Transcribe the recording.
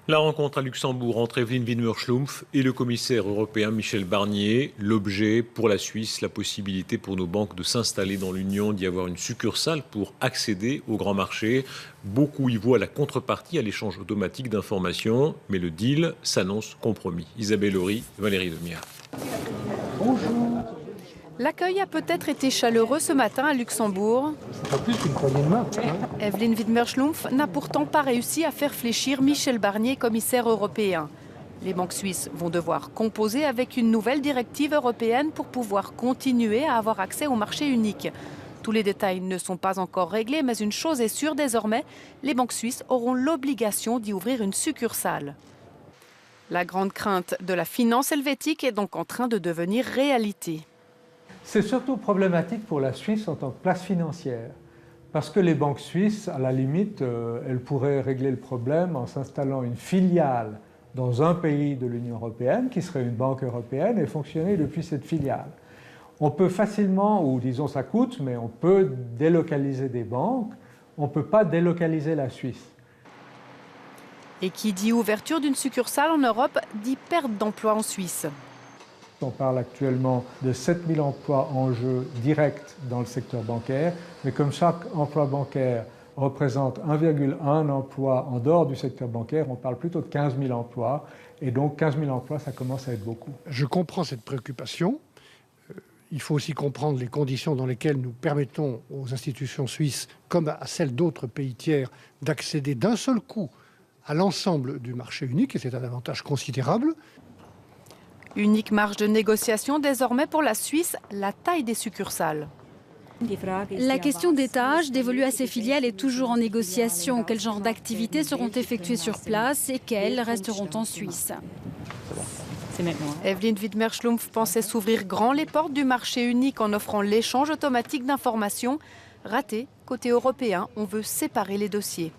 La rencontre à Luxembourg entre Evelyne Widmer-Schlumpf et le commissaire européen Michel Barnier. L'objet pour la Suisse, la possibilité pour nos banques de s'installer dans l'Union, d'y avoir une succursale pour accéder au grand marché. Beaucoup y voient la contrepartie à l'échange automatique d'informations, mais le deal s'annonce compromis. Isabelle Horry, Valérie Lemierre. L'accueil a peut-être été chaleureux ce matin à Luxembourg. Pas plus qu'une poignée de main. Evelyne Widmer-Schlumpf n'a pourtant pas réussi à faire fléchir Michel Barnier, commissaire européen. Les banques suisses vont devoir composer avec une nouvelle directive européenne pour pouvoir continuer à avoir accès au marché unique. Tous les détails ne sont pas encore réglés, mais une chose est sûre désormais, les banques suisses auront l'obligation d'y ouvrir une succursale. La grande crainte de la finance helvétique est donc en train de devenir réalité. C'est surtout problématique pour la Suisse en tant que place financière. Parce que les banques suisses, à la limite, elles pourraient régler le problème en s'installant une filiale dans un pays de l'Union européenne, qui serait une banque européenne, et fonctionner depuis cette filiale. On peut facilement, ou disons ça coûte, mais on peut délocaliser des banques, on ne peut pas délocaliser la Suisse. Et qui dit ouverture d'une succursale en Europe dit perte d'emplois en Suisse. On parle actuellement de 7000 emplois en jeu directs dans le secteur bancaire, mais comme chaque emploi bancaire représente 1,1 emploi en dehors du secteur bancaire, on parle plutôt de 15 000 emplois, et donc 15 000 emplois, ça commence à être beaucoup. Je comprends cette préoccupation. Il faut aussi comprendre les conditions dans lesquelles nous permettons aux institutions suisses, comme à celles d'autres pays tiers, d'accéder d'un seul coup à l'ensemble du marché unique, et c'est un avantage considérable. Unique marge de négociation désormais pour la Suisse, la taille des succursales. La question d'étage dévolue à ces filiales est toujours en négociation. Quel genre d'activités seront effectuées sur place et quelles resteront en Suisse? Evelyne Widmer-Schlumpf pensait s'ouvrir grand les portes du marché unique en offrant l'échange automatique d'informations. Raté, côté européen, on veut séparer les dossiers.